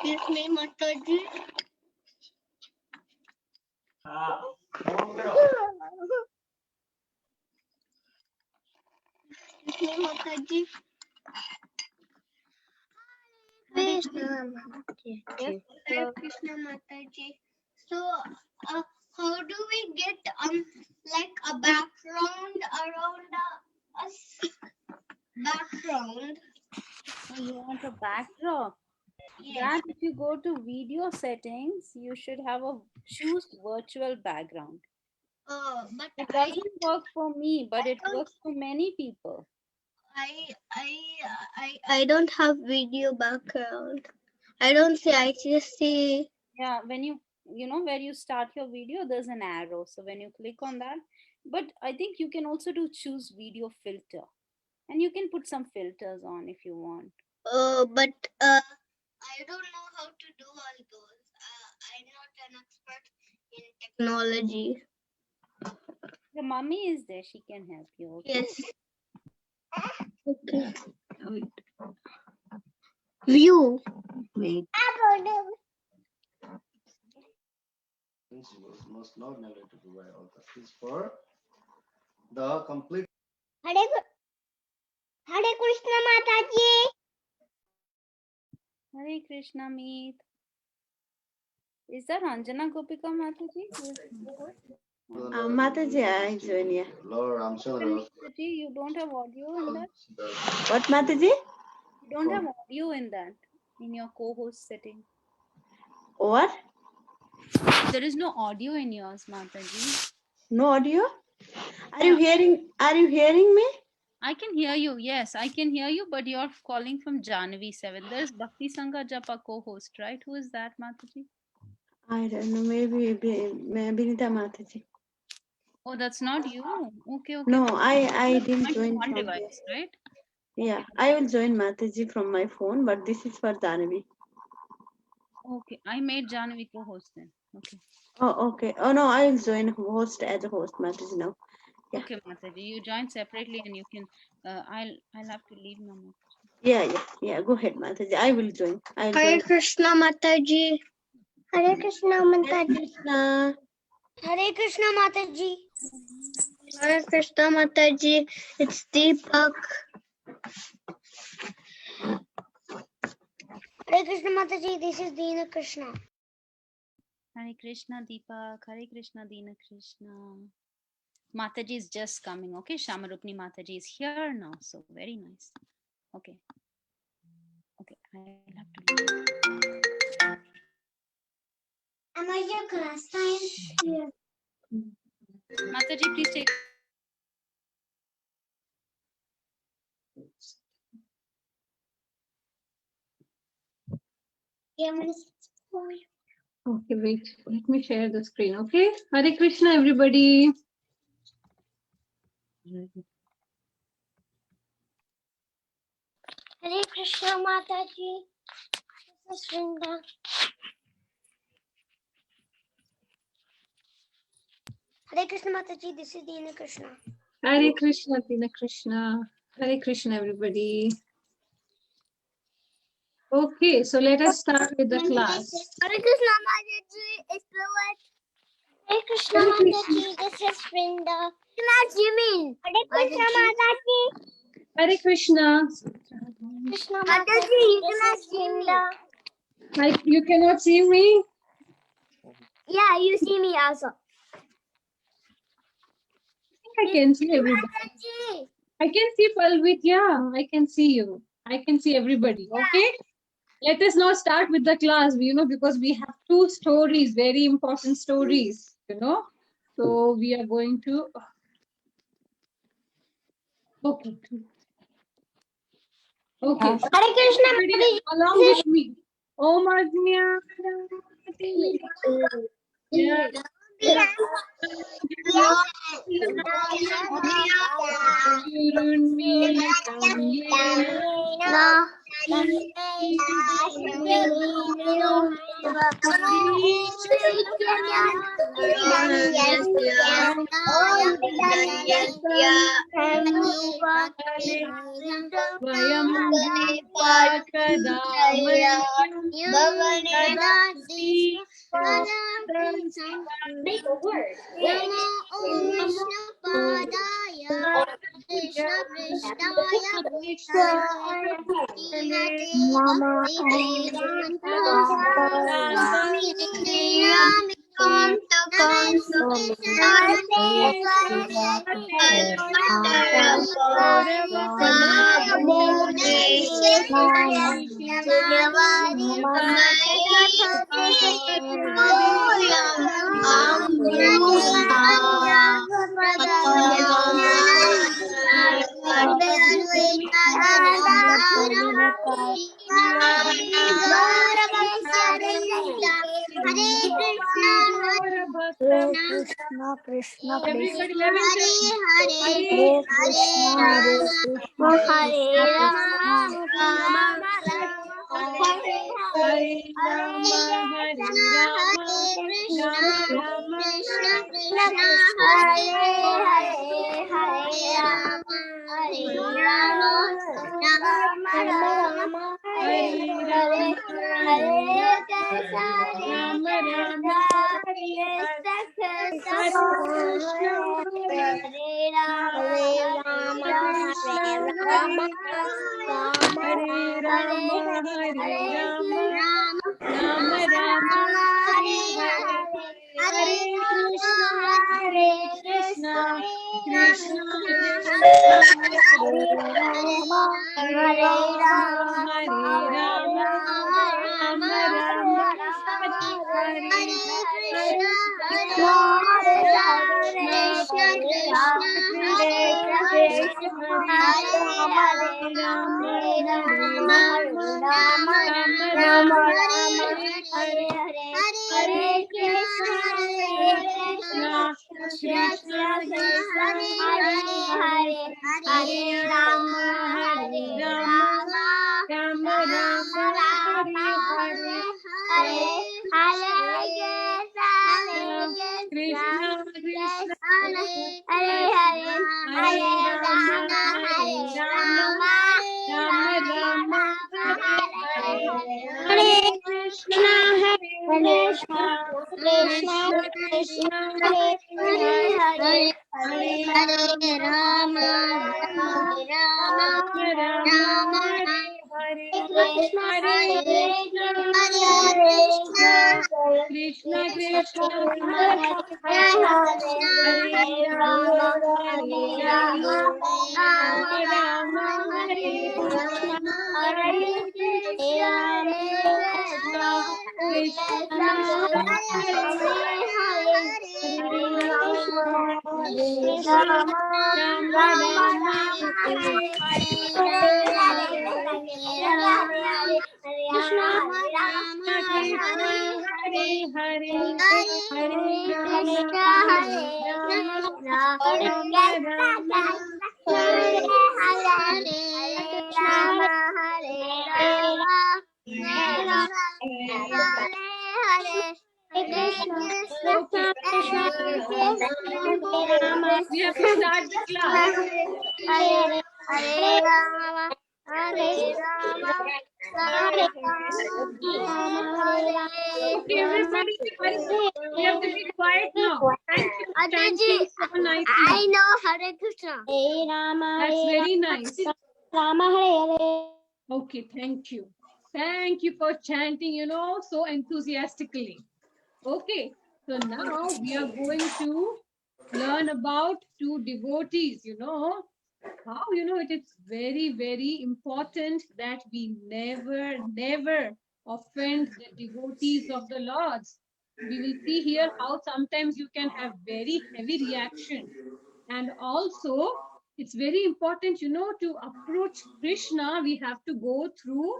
Excuse me, Mataji. Excuse me, Mataji. Krishna Mataji. Yes, Hare Krishna Mataji. So, how do we get like a background around us? Background. Oh, you want a backdrop? Yes. That if you go to video settings, you should have a choose virtual background. But It doesn't work for me, but it works for many people. I don't have video background. I don't see. I just see. Yeah, when you know where you start your video, there's an arrow. So when you click on that, but I think you can also do choose video filter, and you can put some filters on if you want. But I don't know how to do all those. I'm not an expert in technology. The mummy is there; she can help you. Okay? Yes. Okay. Wait. View. Wait. Principles must not neglect to provide all the fees for the complete. Hare Krishna Mataji. Hare Krishna, Meet. Is that Anjana Gopika Mataji? Mataji, I join you. Lord Ramchandra. Mataji, you don't have audio in that? What, Mataji? You don't have audio in that, in your co-host setting. What? There is no audio in yours, Mataji. No audio? Are you hearing me? I can hear you. Yes, I can hear you, but you're calling from Jahnavi 7. There's Bhakti Sangha Japa co-host, right? Who is that, Mataji? I don't know. Maybe Binita Mataji. Oh, that's not you. Okay. No, I didn't join One from device, right? Yeah, Okay. I will join Mataji from my phone, but this is for Danavi. Okay, I made Jahnavi co-host then. Okay. Oh, okay. Oh no, I will join host as a host, Mataji now. Yeah. Okay, Mataji, you join separately and you can. I'll have to leave now. Yeah. Go ahead, Mataji. I will join. Hare Krishna Mataji. Hare Krishna Mataji. Krishna. Hare Krishna Mataji. Hare Krishna Mataji. It's Deepak. Hare Krishna Mataji. This is Deena Krishna. Hare Krishna, Deepak. Hare Krishna, Deena Krishna. Mataji is just coming. Okay, Shamarupni Mataji is here now. So very nice. Okay. I'll have to leave. Am I your class time? Yeah. Mataji, please take. Okay, wait. Let me share the screen. Okay. Hare Krishna, everybody. Hare Krishna Mataji. This is Vrinda. Hare Krishna Mataji. This is Deena Krishna. Hare Krishna, Dina Krishna. Hare Krishna, everybody. Okay, so let us start with the class. Hare Krishna Mataji. It's Hare Krishna Mataji. This is Vrinda. Krishna Jimin. Hare Krishna Mataji. Hare Krishna. Krishna Mataji. This is Vrinda. You cannot see me? Yeah, you see me also. I can see everybody. Mataji. I can see Palvit. Yeah, I can see you. I can see everybody. Okay. Let us now start with the class, because we have two stories, very important stories, So we are going to. Okay. Okay. Hare Krishna Mataji. Along with me. Om Agnya. Yeah. Swayam Rupa Kada Make a word. Namo Vishnu Padaya Krishna Krishnaya Bhutale Srimate Bhakti Vedanta Swami Nirami Krishna Krishna Everybody, Krishna 11 Hare times. Hare Hare Hare Krishna Hare Rama Rama Rama Hare Rama, Hare Rama, Rama Rama, Krishna Krishna Hare Hare Hare Rama Rama Rama Hare Rama, Hare Rama, Rama Rama, Hare Hare, Hare Krishna, Hare Krishna, Krishna, Hare Hare Rama, Hare Rama, Rama Rama, Hare Hare, Hare Krishna, Hare Krishna, Krishna Krishna, Hare Rama, Hare Rama, Rama Rama, Hare Hare, Hare Krishna, Krishna Krishna, Hare Rama, Hare Rama, Rama Rama, Hare Hare, Hare Krishna, Hare Krishna, Krishna Krishna, Hare Hare Rama, Hare Rama, Rama Rama, Hare Hare, Krishna Krishna, Hare Rama, Hare Rama, Rama Rama, Hare Hare, Hare Krishna, Krishna Krishna, Krishna Hare Hare Rama, Rama Rama, Hare Hare, Krishna Krishna, Hare Rama, Hare Rama, Rama Rama, Hare Hare Krishna, Krishna Krishna, Hare Rama, Hare Rama, Rama Rama, Krishna, Hare Hare, Hare Rama, Hare Rama, Rama Rama, Hare We have to start the class. Okay, everybody, we have to be quiet now. Thank you for chanting so nicely. I know Hare Krishna. That's very nice. Rama Hare Hare. Okay, thank you. Thank you for chanting, so enthusiastically. Okay, so now we are going to learn about two devotees, how, it is very, very important that we never offend the devotees of the Lords. We will see here how sometimes you can have very heavy reaction. And also, it's very important, to approach Krishna, we have to go through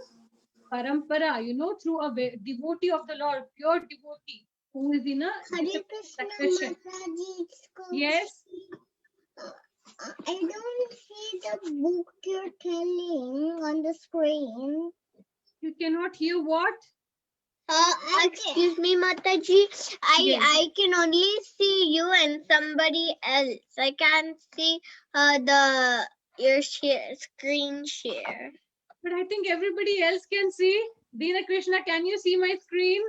parampara, through a devotee of the Lord, pure devotee, who is in a succession. Yes. I don't see the book you're telling on the screen. You cannot hear what? Excuse me, Mataji. Yes. I can only see you and somebody else. I can't see your screen share. But I think everybody else can see. Dina Krishna, can you see my screen?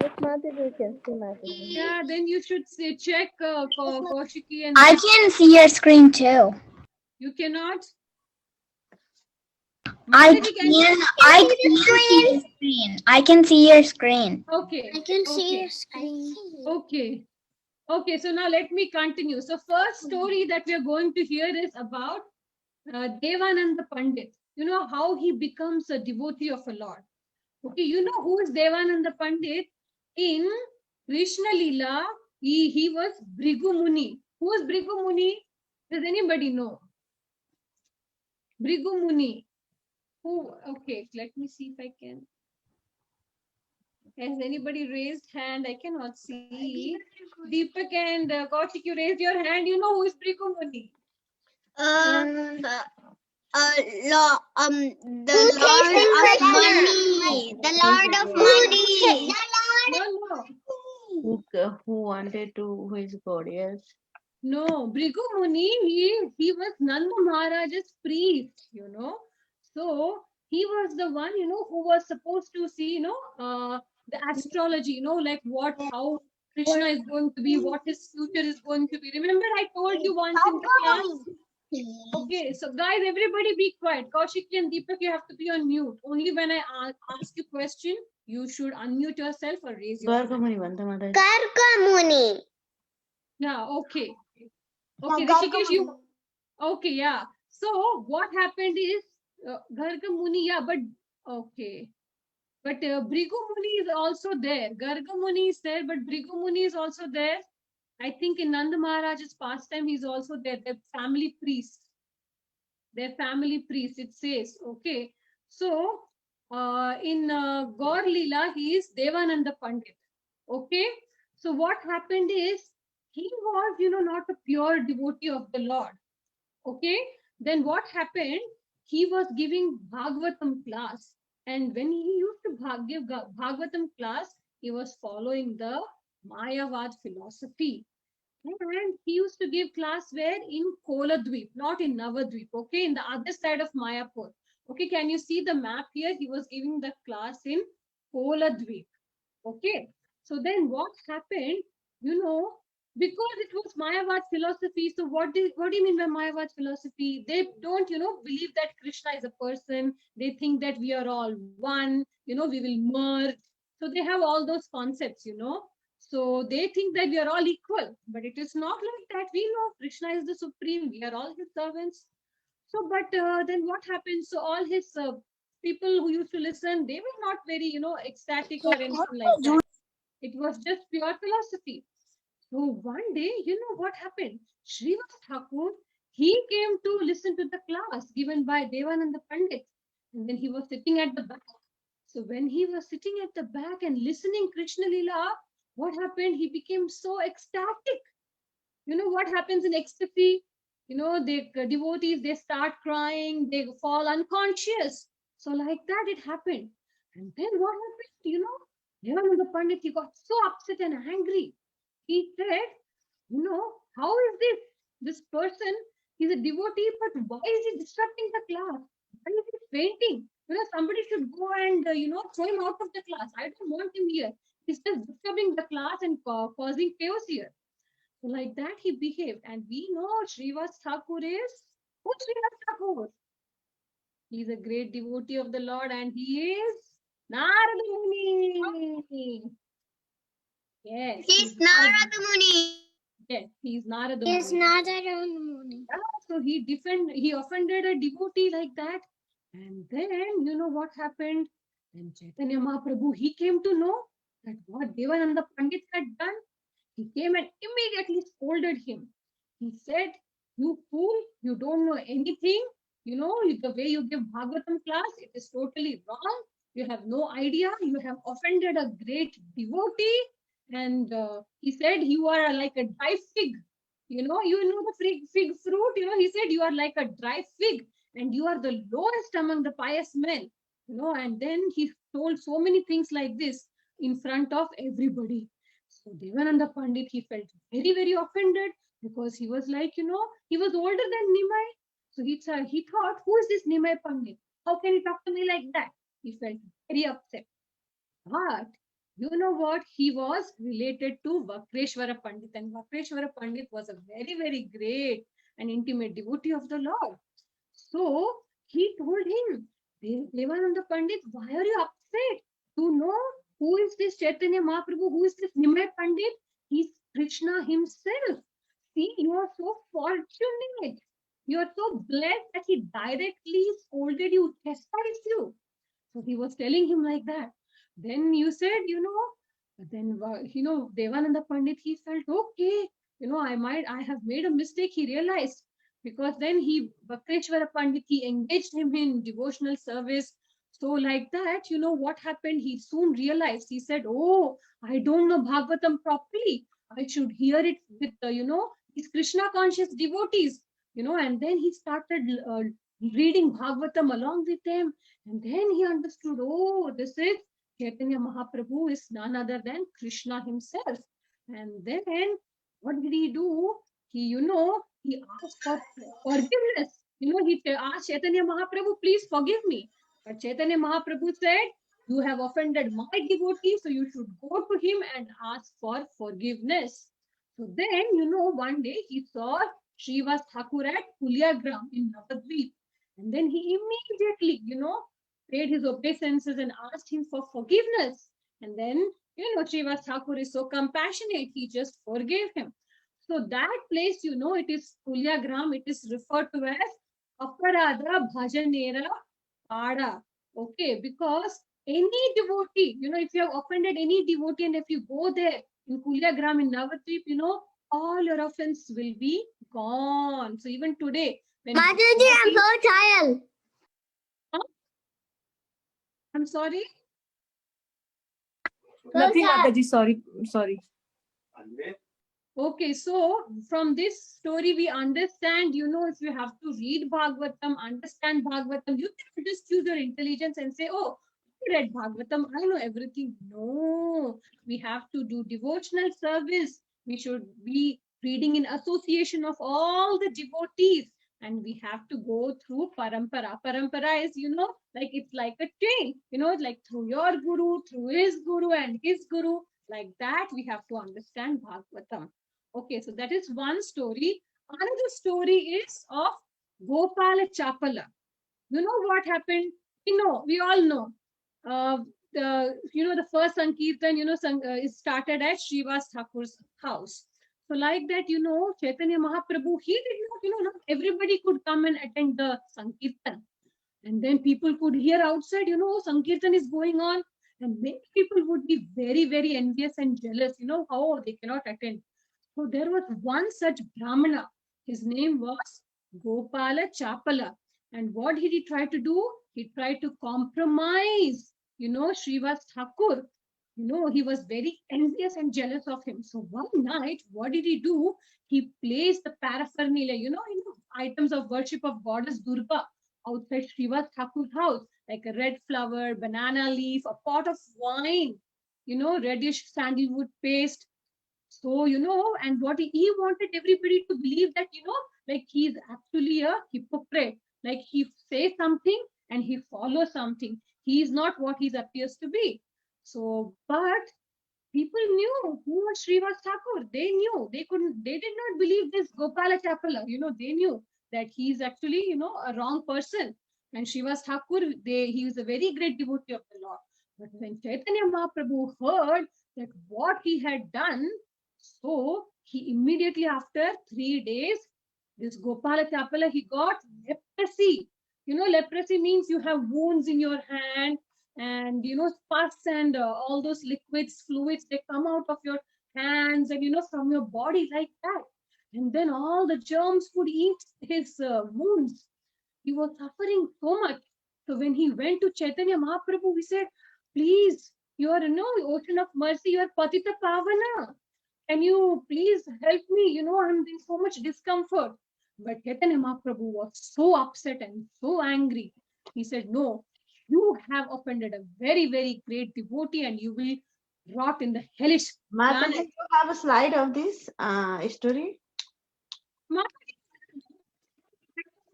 Yes, Mataji, can see Mataji. Yeah, then you should say, check Kaushiki and I can see your screen too. you cannot. I Mataji, can you? can see your screen. I can see your screen. Okay. I can see your screen. Okay. Okay, so now let me continue. So first story that we are going to hear is about Devananda Pandit. You know how he becomes a devotee of a Lord. Okay, you know who is Devananda Pandit? In Krishna Leela, he was Bhrigu Muni. Who is Bhrigu Muni? Does anybody know? Bhrigu Muni. Who? Okay, let me see if I can. Has anybody raised hand? I cannot see. Deepak and Kaushik, you raised your hand. You know who is Bhrigu Muni? The Lord of Money. The Lord of Money. No, no. Who wanted to, who is God? Yes. No, Bhrigu Muni, he was Nanda Maharaj's priest, you know. So he was the one, you know, who was supposed to see, you know, the astrology, you know, like how Krishna is going to be, what his future is going to be. Remember, I told you once in the class. Okay, so guys, everybody be quiet. Kaushik and Deepak, you have to be on mute. Only when I ask you question, you should unmute yourself or raise your hand. Gargamuni, Vanda Mataji. Karkamuni. Yeah, okay. Okay, Rishikesh, you. Okay, yeah. So what happened is Garga Muni, yeah, but okay. But Bhrigu Muni is also there. Garga Muni is there, but Bhrigu Muni is also there. I think in Nanda Maharaj's pastime, he's also there. Their family priest. Their family priest, it says. Okay. So in Gaur Leela, he is Devananda Pandit. Okay. So what happened is he was, you know, not a pure devotee of the Lord. Okay, then what happened? He was giving Bhagavatam class, and when he used to give Bhagavatam class, he was following the Mayavad philosophy. And he used to give class where in Koladweep, not in Navadweep, okay, in the other side of Mayapur. Okay, can you see the map here? He was giving the class in Koladweep. Okay, so then what happened? You know, because it was Mayavad philosophy. So what do you mean by Mayavad philosophy? They don't, you know, believe that Krishna is a person. They think that we are all one. You know, we will merge. So they have all those concepts. You know, so they think that we are all equal, but it is not like that. We know Krishna is the supreme. We are all his servants. So, but then what happens? So all his people who used to listen, they were not very, you know, ecstatic or anything like that. It was just pure philosophy. So one day, you know what happened? Srivas Thakur, he came to listen to the class given by Devananda Pandit. And then he was sitting at the back. So when he was sitting at the back and listening Krishna Leela, what happened? He became so ecstatic. You know what happens in ecstasy? You know, the devotees, they start crying, they fall unconscious. So like that, it happened. And then what happened? You know, Devananda Pandit, he got so upset and angry. He said, you know, how is this? This person, he's a devotee, but why is he disrupting the class? Why is he fainting? You know, somebody should go and, you know, throw him out of the class. I don't want him here. He's just disturbing the class and causing chaos here. So like that he behaved. And we know Srivas Thakur is, who's Srivas Thakur? He's a great devotee of the Lord and he is Narada Muni. Yes. He's Narada Muni. Yes, he's Narada He's Muni. Narada Muni. So he offended a devotee like that. And then, you know what happened? Then Chaitanya Mahaprabhu, he came to know that what Devananda Pandit had done. He came and immediately scolded him. He said, you fool, you don't know anything. You know, the way you give Bhagavatam class, it is totally wrong. You have no idea. You have offended a great devotee. And he said, you are like a dry fig. You know the fig fruit. You know, he said, you are like a dry fig. And you are the lowest among the pious men. You know, and then he told so many things like this. in front of everybody. So Devananda Pandit, he felt very, very offended because he was like, he was older than Nimai. So he thought, who is this Nimai Pandit? How can he talk to me like that? He felt very upset. But you know what? He was related to Vakreshwara Pandit, and Vakreshwara Pandit was a very, very great and intimate devotee of the Lord. So he told him, Devananda Pandit, why are you upset? You know who is this Chaitanya Mahaprabhu? Who is this Nimai Pandit? He's Krishna himself. See, you are so fortunate. You are so blessed that he directly scolded you, chastised you. So he was telling him like that. Then you said, Devananda Pandit, he felt okay. I have made a mistake. He realized, because then Vakreshwara Pandit, he engaged him in devotional service. So like that, what happened? He soon realized. He said, oh, I don't know Bhagavatam properly. I should hear it with, these Krishna conscious devotees, and then he started reading Bhagavatam along with them. And then he understood, oh, this is Chaitanya Mahaprabhu is none other than Krishna himself. And then what did he do? He asked for forgiveness. He asked Chaitanya Mahaprabhu, please forgive me. But Chaitanya Mahaprabhu said, you have offended my devotee, so you should go to him and ask for forgiveness. So then, one day he saw Srivas Thakur at Kulyagram in Navadvip. And then he immediately, paid his obeisances and asked him for forgiveness. And then, Srivas Thakur is so compassionate, he just forgave him. So that place, it is Kulyagram, it is referred to as Aparada Bhajanera Pada. Okay, because any devotee, if you have offended any devotee and if you go there in Kulyagram in Navadvip, all your offense will be gone. So even today, when Mataji, I'm so tired. I'm sorry. Nothing, Mataji. Sorry. Okay, so from this story, we understand, if you have to read Bhagavatam, understand Bhagavatam, you cannot just use your intelligence and say, oh, I read Bhagavatam, I know everything. No, we have to do devotional service. We should be reading in association of all the devotees. And we have to go through parampara. Parampara is, like it's like a chain, like through your guru, through his guru and his guru. Like that, we have to understand Bhagavatam. Okay, so that is one story. Another story is of Gopala Chapala. You know what happened? We all know. The first Sankirtan, is started at Srivas Thakur's house. So like that, Chaitanya Mahaprabhu, he did not, not everybody could come and attend the Sankirtan. And then people could hear outside, Sankirtan is going on. And many people would be very, very envious and jealous, how they cannot attend. So there was one such Brahmana. His name was Gopala Chapala. And what did he try to do? He tried to compromise, Srivas Thakur. He was very envious and jealous of him. So one night, what did he do? He placed the paraphernalia, items of worship of goddess Durga outside Srivas Thakur's house, like a red flower, banana leaf, a pot of wine, reddish sandalwood paste. So, and what he wanted everybody to believe that, like he's actually a hypocrite, like he says something and he follows something. He is not what he appears to be. So, but people knew who was Srivas Thakur. They knew, they did not believe this Gopala Chapala, they knew that he is actually, a wrong person. And Srivas Thakur, he was a very great devotee of the Lord. But when Chaitanya Mahaprabhu heard that what he had done, so he immediately after 3 days, this Gopala Chapala, he got leprosy. Leprosy means you have wounds in your hand and, pus and all those liquids, fluids, they come out of your hands and, from your body like that. And then all the germs would eat his wounds. He was suffering so much. So when he went to Chaitanya Mahaprabhu, he said, please, you are, ocean of mercy, you are Patita Pavana. Can you please help me? I'm in so much discomfort. But Chaitanya Mahaprabhu was so upset and so angry. He said, no, you have offended a very, very great devotee and you will rot in the hellish Mataji, planet. you have a slide of this story?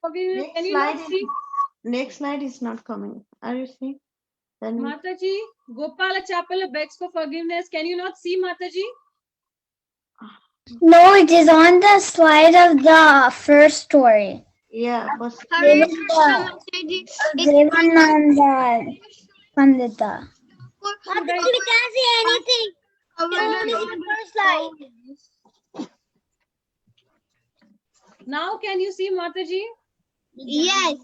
Can you not see? Next slide is not coming. Are you seeing? Then Mataji, Gopala Chapala begs for forgiveness. Can you not see, Mataji? No, it is on the slide of the first story. yeah, but Devananda Pandita. Right. We can't see anything. Only the first slide. Now can you see, Mataji? Yes.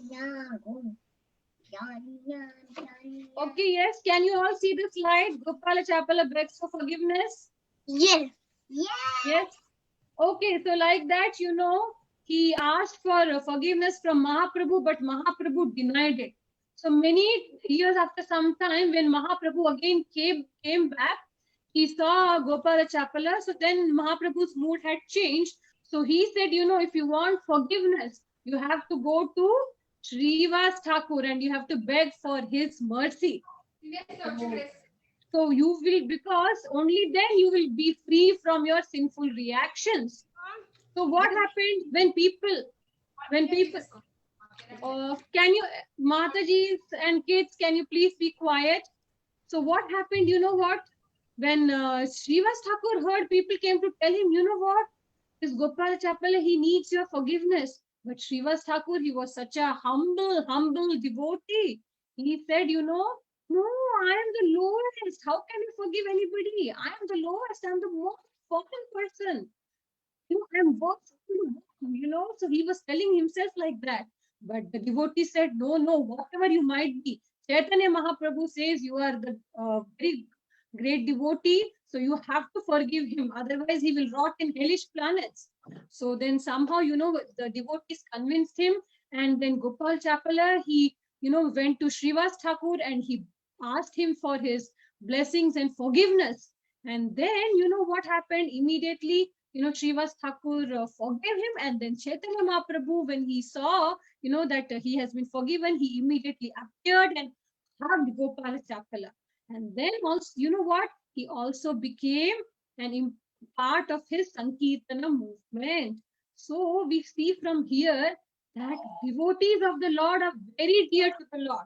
Okay, yes. Can you all see the slide? Gopala Chapala begs for forgiveness. Yes. Yes. Okay, so like that, you know, he asked for forgiveness from Mahaprabhu, but Mahaprabhu denied it. So many years after some time, when Mahaprabhu again came back, he saw Gopala Chapala. So then Mahaprabhu's mood had changed. So he said, you know, if you want forgiveness, you have to go to Srivas Thakur and you have to beg for his mercy. So you will, because only then you will be free from your sinful reactions. So what happened when people, can you, Mataji and kids, can you please be quiet? So what happened, you know what? When Srivas Thakur heard, people came to tell him, you know what? This Gopala Chapala, he needs your forgiveness. But Srivas Thakur, he was such a humble devotee. He said, you know, no, I am the lowest. How can you forgive anybody? I am the lowest. I'm the most fallen person. You know, I'm worse, you know. So he was telling himself like that. But the devotee said, no, whatever you might be. Chaitanya Mahaprabhu says you are the very great devotee. So you have to forgive him. Otherwise, he will rot in hellish planets. So then somehow, you know, the devotees convinced him. And then Gopal Chapala, he, you know, went to Srivas Thakur and he asked him for his blessings and forgiveness. And then, you know, what happened immediately? You know, Srivas Thakur forgave him, and then Chaitanya Mahaprabhu, when he saw, you know, that he has been forgiven, he immediately appeared and hugged Gopala Chapala. And then also, you know what? He also became an part of his Sankirtana movement. So we see from here that devotees of the Lord are very dear to the Lord.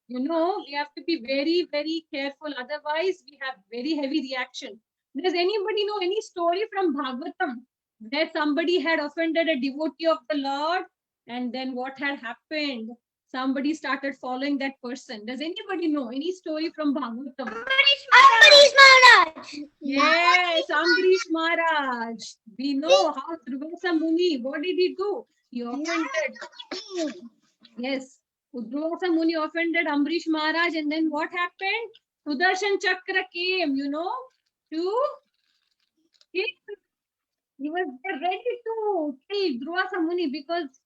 You know, we have to be very, very careful. Otherwise, we have very heavy reaction. Does anybody know any story from Bhagavatam where somebody had offended a devotee of the Lord and then what had happened? Somebody started following that person. Does anybody know any story from Bhagavatam? Ambarish Maharaj. Yes, Ambarish Maharaj. We know how Durvasa Muni, what did he do? He offended. Yes, Durvasa Muni offended Ambarish Maharaj, and then what happened? Sudarshan Chakra came, you know, to kill. He was ready to kill Durvasa Muni because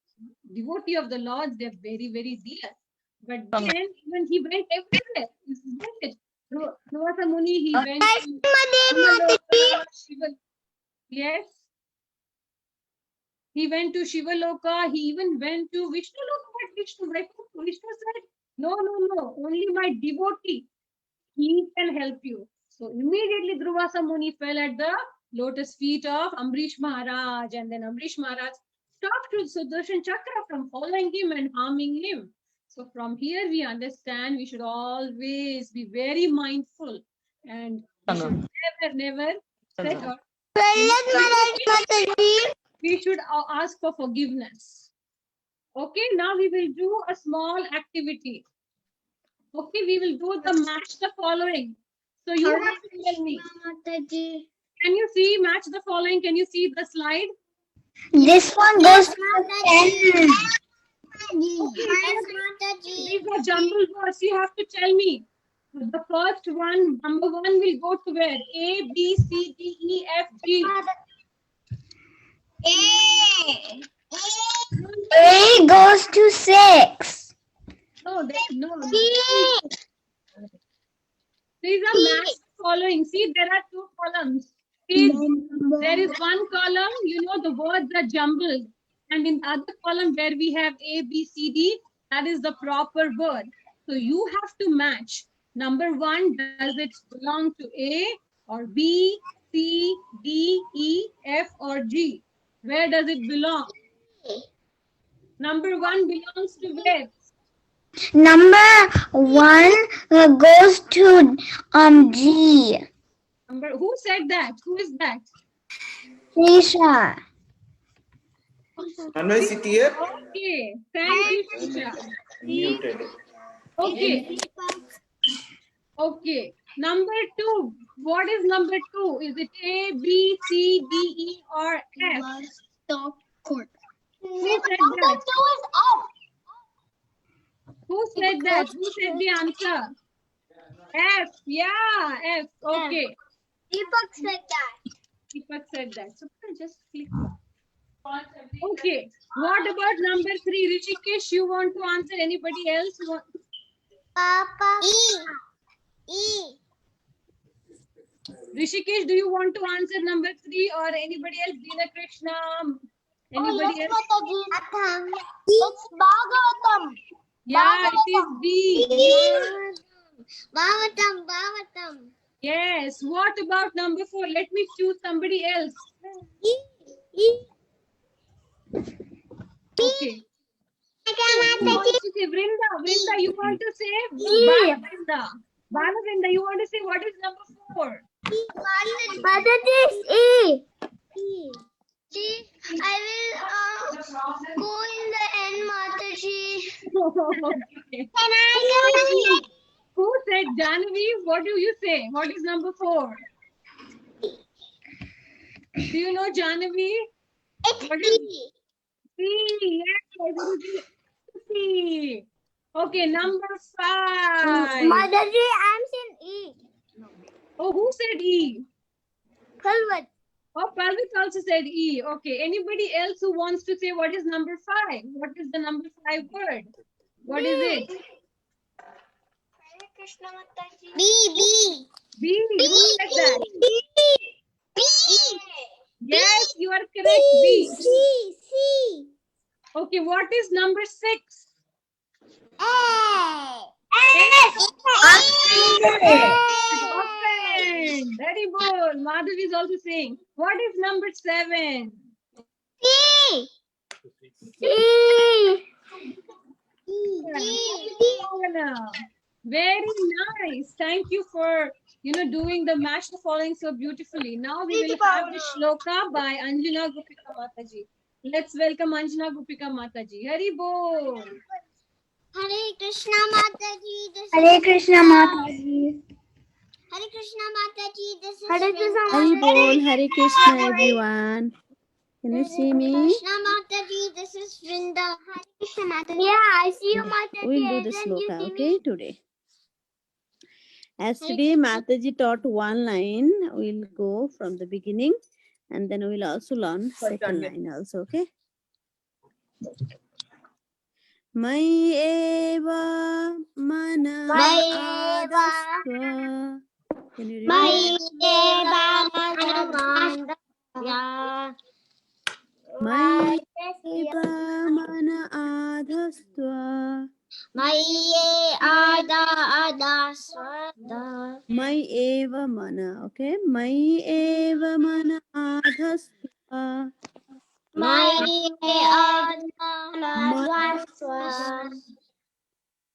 devotee of the Lord, they're very, very dear. But then even he went everywhere. Isn't it? Durvasa Muni, he went to Shivaloka, yes. He went to Shivaloka. He even went to Vishnu Loka. But Vishnu said, no, only my devotee. He can help you. So immediately Durvasa Muni fell at the lotus feet of Ambarish Maharaj. And then Ambarish Maharaj stopped Sudarshan Chakra from following him and harming him. So from here we understand we should always be very mindful. And we should never set our... We should ask for forgiveness. Okay, now we will do a small activity. Okay, we will do the match the following. So you have to tell me. Can you see match the following? Can you see the slide? This one goes to 10. These are jumbled words. You have to tell me. The first one, number 1 will go to where? A, B, C, D, E, F, G. A goes to 6. No. These are match following. See, there are 2 columns. See, there is one column, you know, the words are jumbled. And in the other column where we have A, B, C, D, that is the proper word. So you have to match. Number 1, does it belong to A or B, C, D, E, F or G? Where does it belong? Number 1 belongs to where? Number 1 goes to G. Who said that? Who is that? Nisha. Anvay, sit here. Okay, thank you, Shisha. Muted. Okay, okay. Number 2, what is number 2? Is it A, B, C, D, E or F? Stop court. Who said that? Who said that? Who said the answer? F. Yeah, F. Okay. Deepak said that. Deepak said that. So just click. Okay. What about number 3? Rishikesh, you want to answer? Anybody else? Papa. E. Rishikesh, do you want to answer number 3 or anybody else? Dina Krishna. Anybody else? It's Bhagavatam. Yeah, it is B. Bhagavatam. Yes. What about number 4? Let me choose somebody else. Okay. Who wants to say Vrinda, you want to say Balavrinda, you want to say what is number 4? Mataji is E. I will go in the end, Mataji. Okay. Can I go? Who said Janavi? What do you say? What is number 4? Do you know Janavi? What is E. C? Yes, it is C. Okay, number 5. Mataji, I'm saying E. Oh, who said E? Kalvat. Oh, Palvik also said E. Okay, anybody else who wants to say what is number 5? What is the number 5 word? What is it? B. B. Who said that? B. Yes, you are correct. B. C. Okay, what is number 6? A. Elephant. Very good. Madhavi is also saying. What is number 7? C. Very nice. Thank you for doing the match the following so beautifully. Now we will have the shloka by Anjana Gopika Mataji. Let's welcome Anjana Gopika Mataji. Hari Bol. Hare Krishna Mataji. Hare Krishna Mataji. Hare Krishna Mataji. This is Hare Krishna Vrinda. Hari Bol. Hare Krishna everyone. Can you see me? Krishna Mataji. This is Vrinda. Hare Krishna Mataji. Yeah, I see you, Mataji. We'll do the and then you sloka, see okay, me. today. As today Mataji taught one line, we'll go from the beginning and then we'll also learn second line also, okay? Mai eva mana adasva. Can you repeat? Mai eva mana adhastva. Mai eva mana, okay? Mai eva mana adhastva.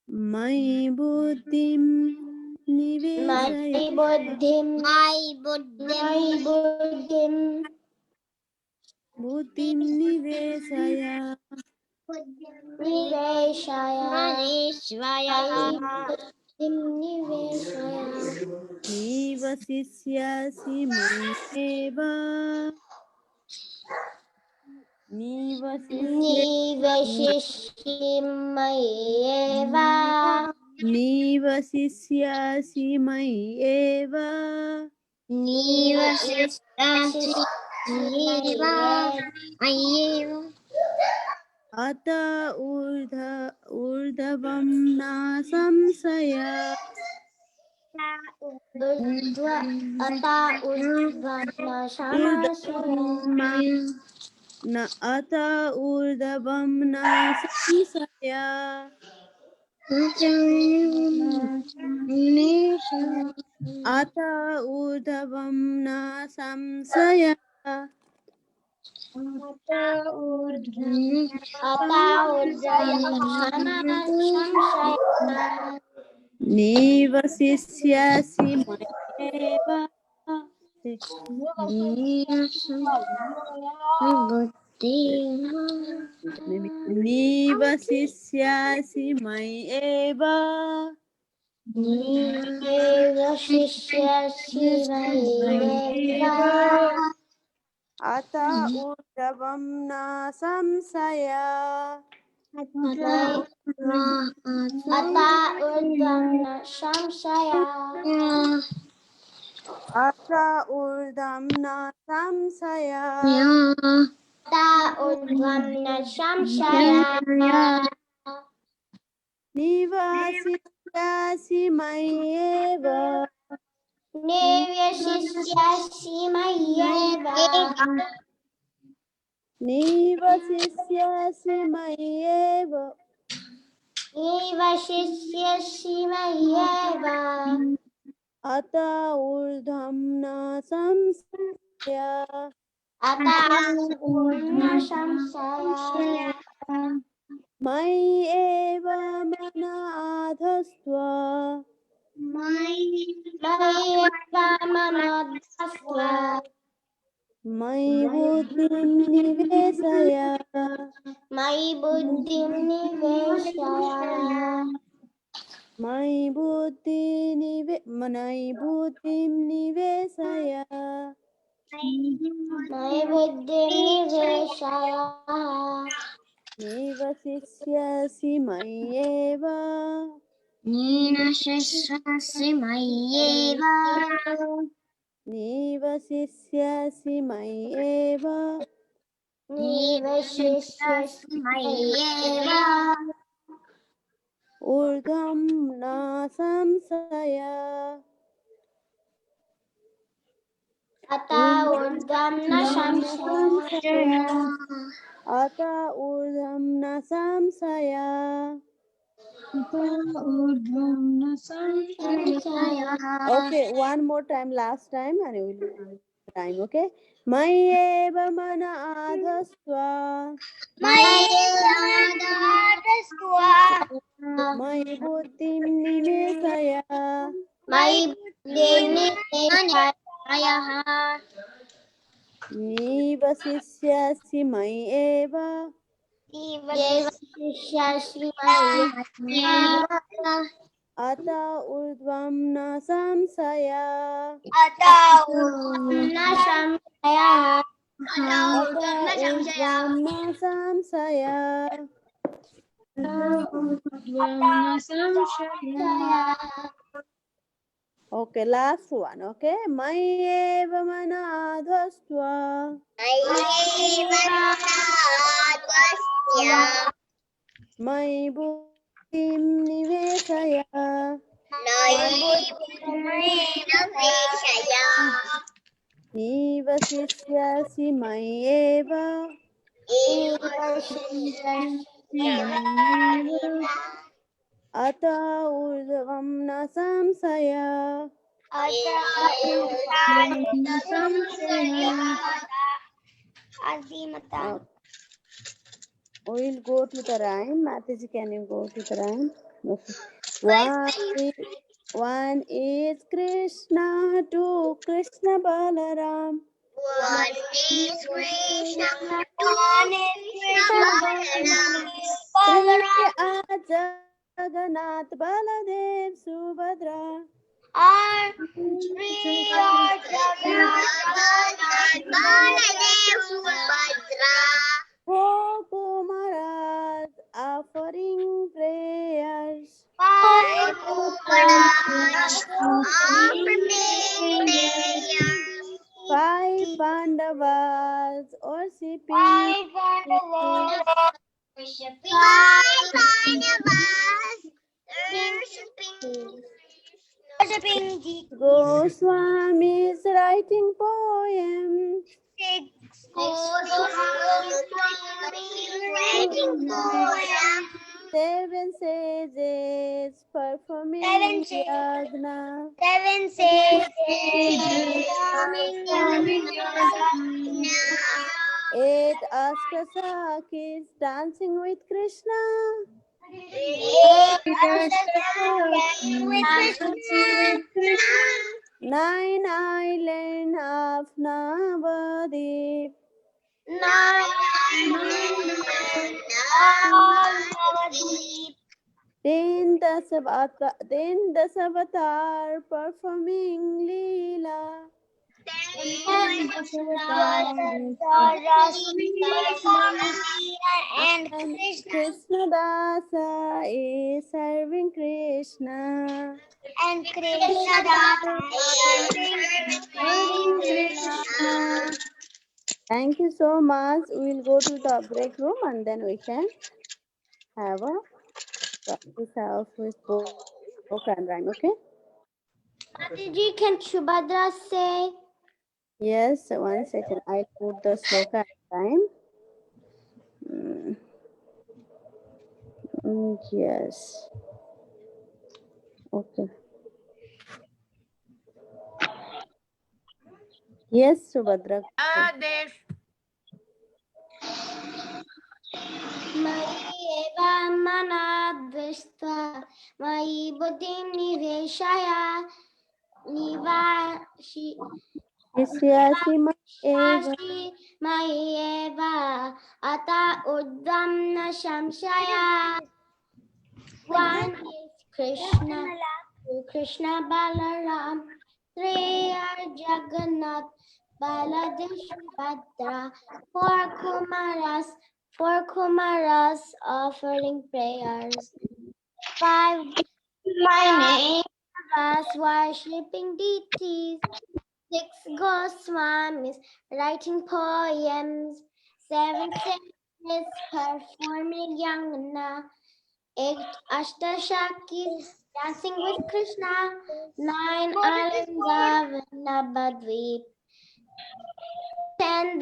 Mai buddhim nivesaya. Buddhim nivesaya. Nivasisyasi mai eva. Nivasisyasi mai eva. Ata urdhavam na samsaya. Na ata urdhavam na samsaya. अत ऊर्ध्वं न संशयः निवसिष्यसि मय्येव निवसिष्यसि मय्येव अत ऊर्ध्वं न संशयः अत ऊर्ध्वं न संशयः निवसिष्यसि मय्येव निवसिष्यसि मय्येव अत ऊर्ध्वं न संशयः मय्येव मन आधस्त्व मयि बुद्धिं निवेशय मयि बुद्धिं निवेशय निवसिष्यसि मय्येव निवसिष्यसि मय्येव ऊर्ध्वं न संशयः अत ऊर्ध्वं न संशयः Okay, one more time, last time, and we will do time. Okay, मय्येव मन आधस्त्वा मयि बुद्धिं निवेशय निवसिष्यसि मय्येव अत ऊर्ध्वं न संशयः अत ऊर्ध्वं न संशयः Okay, last one. Okay, मय्येव मन आधस्त्वा मयि बुद्धिं निवेशय निवसिष्यसि मय्येव अत ऊर्ध्वं न संशयः We'll go to the rhyme. Mataji, can you go to the rhyme? Okay. One is Krishna, two Krishna Balaram. Three are Jagannath, Baladev, Subhadra. Four Kumaras offering prayers. Five Pandavas worshipping. Goswami is writing poems. Seven sages performing Seven sages. yagna. 7 sages Performing performing. 8 Ashtasakis dancing with Krishna. 8 dancing with Krishna. 9 Island of Navadip. 10 Dasavatar performing Leela. And And Krishna Krishna Dasa is serving Krishna. and Krishna Thank you so much. We will go to the break room and then we can have a practice of with book and rhyme. Okay? Mataji, can Shubhadra say? Yes. 1 second. I'll put the sloka at time. Yes. Okay. Yes, Subhadra. Mayi eva manadvishta, mayi buddhim niveshaya, nivashi Isyasima eva. shashi, mayi eva ata uddam na shamshaya. One is Krishna Balaram, 3 are Jagannath, Baladev, Subhadra, 4 Kumaras offering prayers, 5 Pandavas worshipping deities, 6 Goswamis writing poems, 7 sages performing yagna, 8 Ashtashakis dancing with Krishna, 9 islands of Navadvip, 10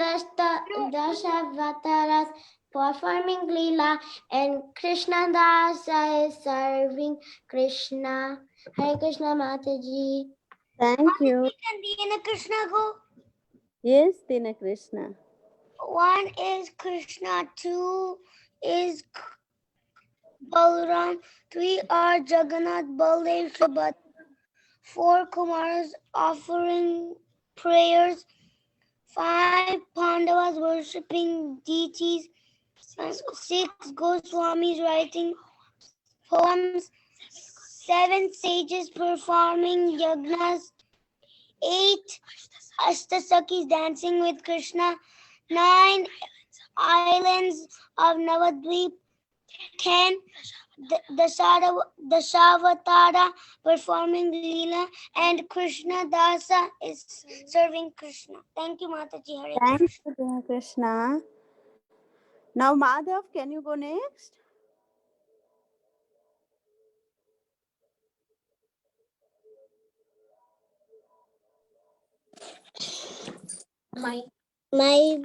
Dashavataras performing Leela, and Krishna Dasa is serving Krishna. Hare Krishna Mataji. Thank you. Can Dina Krishna go? Yes, Dina Krishna. 1 is Krishna, 2 is Balaram, 3 are Jagannath, Baldev, Subhadra, 4 Kumaras offering prayers, 5 Pandavas worshipping deities, 6 Goswamis writing poems, 7 sages performing yagnas, 8 Ashtasakis dancing with Krishna, 9 islands of Navadvip, 10 Dashavatara performing Leela, and Krishna Dasa is serving Krishna. Thank you, Mataji. Hare Thank Krishna. you, Dina Krishna. Now, Madhav, can you go next? Mayeva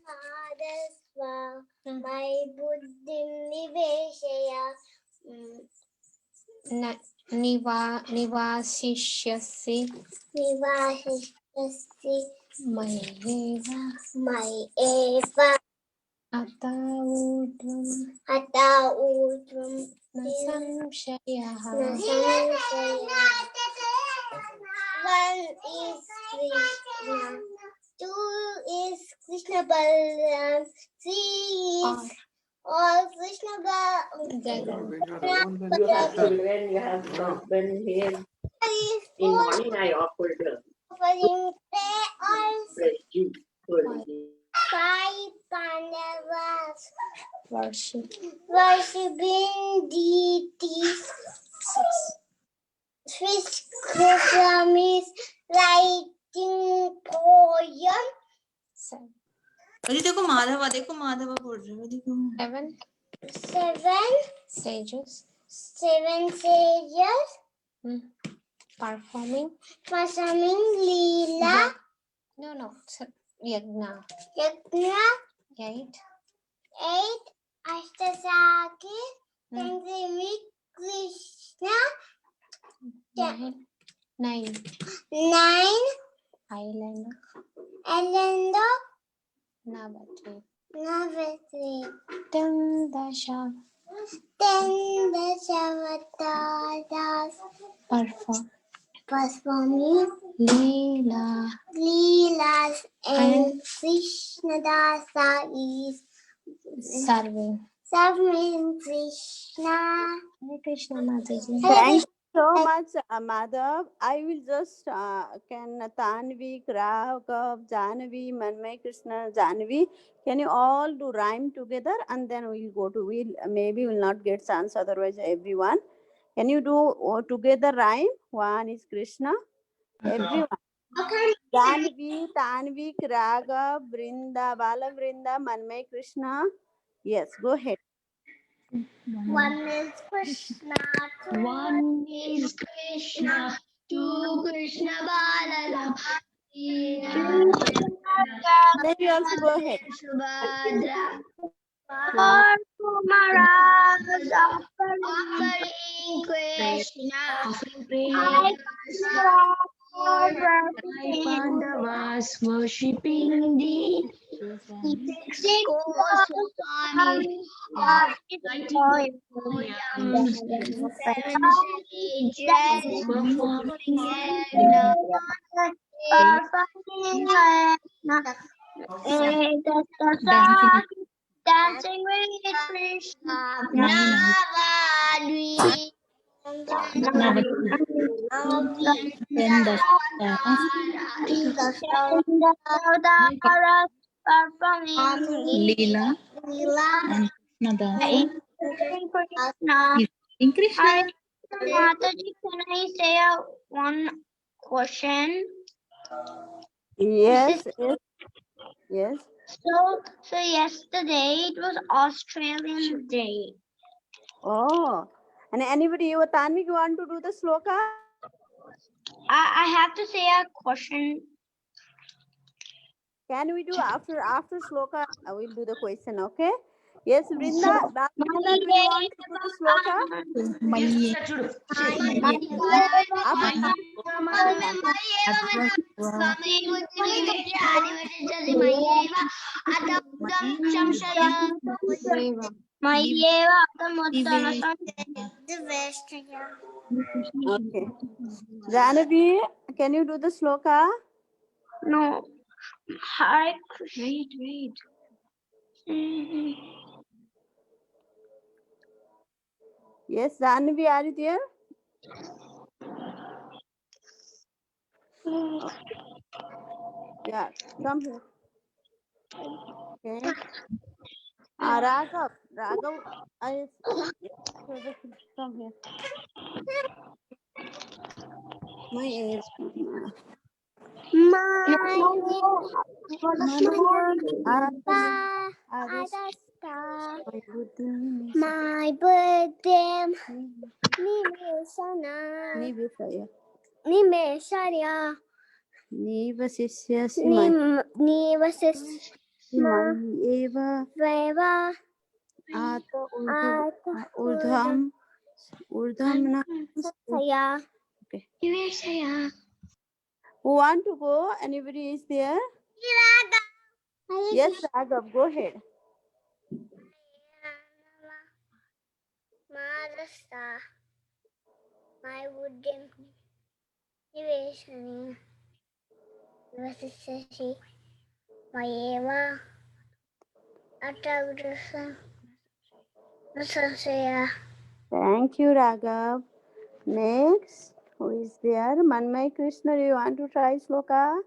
Nadasva My Buddhim Niveshaya Nivasishyasi Mayeva Ataudvam Ataudvam Nasamshayaha. 1 is Krishna, 2 is Krishna Balaram, 3 is all Krishna Children, you have not been here. In morning, I offered offering prayers, fresh juice for 5 Pandavas Worshiping deities, 6 Goswamis writing poem, देखो माधवा बोल रहे हो देखो 7 sages 7 sages performing performing Leela, no yagna yagna, 8. 8. Ashtasaki. Tanzimi Krishna. 9. 9. 9. Island. Alendo. Navati. Navati. 10. Dasha. 10. Dashavataras. Performing Leela. Leelas and And Krishna Dasa is serving. serving Krishna. Hare Krishna Mataji. Thank you so much, Madhav. I will just can Tanvi, Raghav, Janavi, Manmay Krishna, Janavi. Can you all do rhyme together and then we'll go to maybe we'll not get chance otherwise everyone. Can you do together rhyme? One is Krishna. Everyone. Tanvi, Tanvi, Raghav, Brinda, Bala Brinda, Manmay Krishna. Yes, go ahead. One is Krishna. One is Krishna. Two Krishna Balaram. Then you also go ahead. Subhadra. Four Kumaras offering Krishna. Five Pandavas worshipping thee. six Goswamis offering poems. Seven sages performing yajna. Dancing with Krishna. Navadvi. Leela and Krishna. In Krishna. Mataji, can I say one question? Yes, yes. So yesterday it was Australian Day. Oh, and anybody, you Tanvi, you want to do the sloka? I have to say a question. Can we do after sloka? I will do the question, okay? Yes, Vrinda, Brinda, do you want to do the sloka? Okay. Janavi, can you do the sloka? No. Hare Krishna. Wait. Yes, Janavi, are you there? Yeah, come here. Okay. Raghav, come here. My ears. My birthday. Nimesharya. Veva. Saya. Okay. Who want to go? Anybody is there? Yes, Raghav, go ahead. Maharashtra. My wooden Niveshani. Vasishashi. Mayeva. Atagrasa. Nasasaya. Thank you, Raghav. Next, who is there? Manmay Krishna, do you want to try sloka?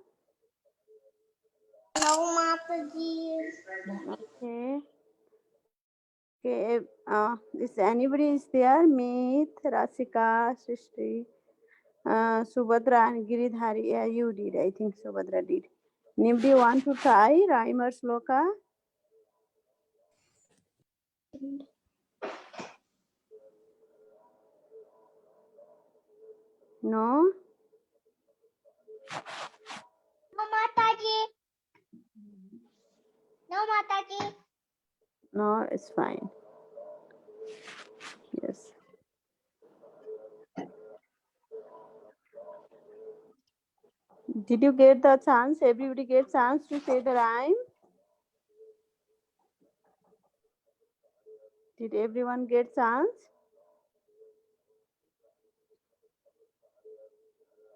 No, Mataji. Okay. Okay. Is anybody is there? Meet, Rasika, Srishti, Subhadra, and Giridhari. Yeah, you did. I think Subhadra did. Anybody want to try rhyme or sloka? No? No, Mataji. No, Mataji. No, it's fine. Yes. Did you get the chance? Everybody get chance to say the rhyme? Did everyone get chance?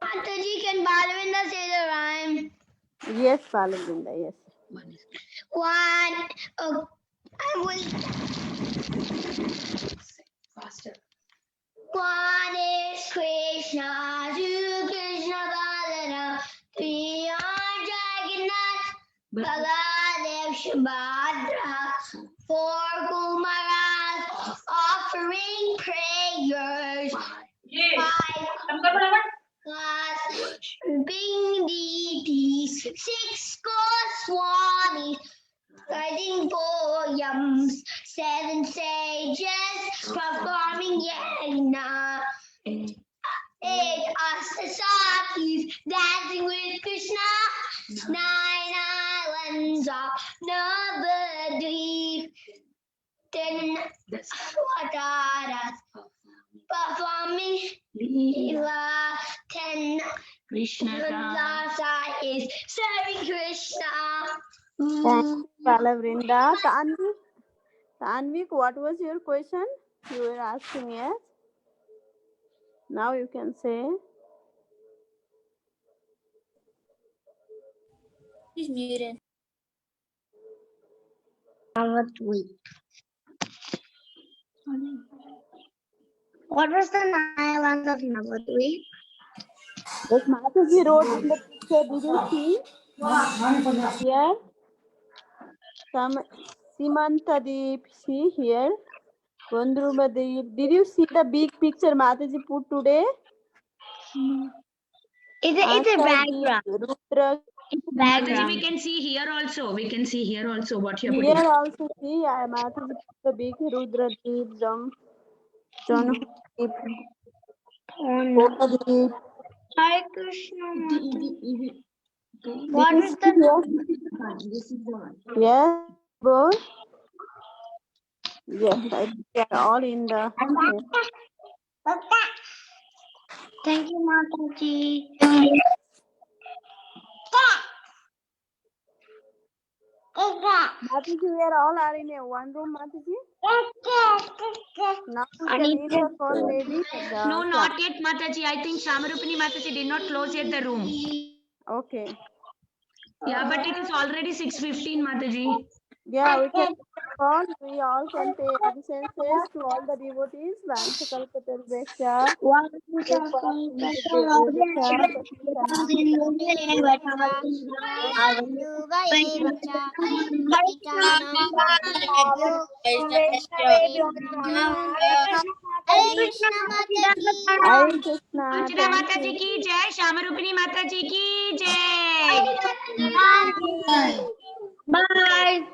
Mataji, can Balavinda say the rhyme? Yes, Palabinda, yes. One. Oh, I will. Faster. One is Krishna, two Krishna Balana, three are Jagannath, Baladev Subhadra, four Kumaras offering prayers, five being deities, six Goswamis writing poems, seven sages performing yajna, eight Asasakis dancing with Krishna, 9 islands of Navadvip, 10 Avataras performing Leela, 10 Lasa is serving Krishna. Thank you, Palabinda. Tanvik, what was your question? You were asking, yes? Now you can say. He's muted. What was the island of Navadvip? Yes, Mataji wrote in the picture, did you see? Here. Some Simantadeep, see here. Vandrumadeep. Did you see the big picture Mataji put today? It's a background. Rudra. Mataji, we can see here also. We can see here also what you are putting. Here also see, Mataji put the big Rudra Deep, John Deep, Deep. Hare Krishna. What is the yes, boy. Yes, they are all in the. Thank you, Mataji. Mataji, we are in a one room, Mataji. Now you can use the phone maybe. No, not yet, Mataji. I think Shamarupini Mataji did not close yet the room. Okay. Yeah, but it is already 6:15, Mataji. Yeah, we can call. We all can pay obeisances to all the devotees. Vansakalpatarvesha. Hare Krishna. Anjana Mataji ki jai, Shamarupini Mataji ki jai. Bye.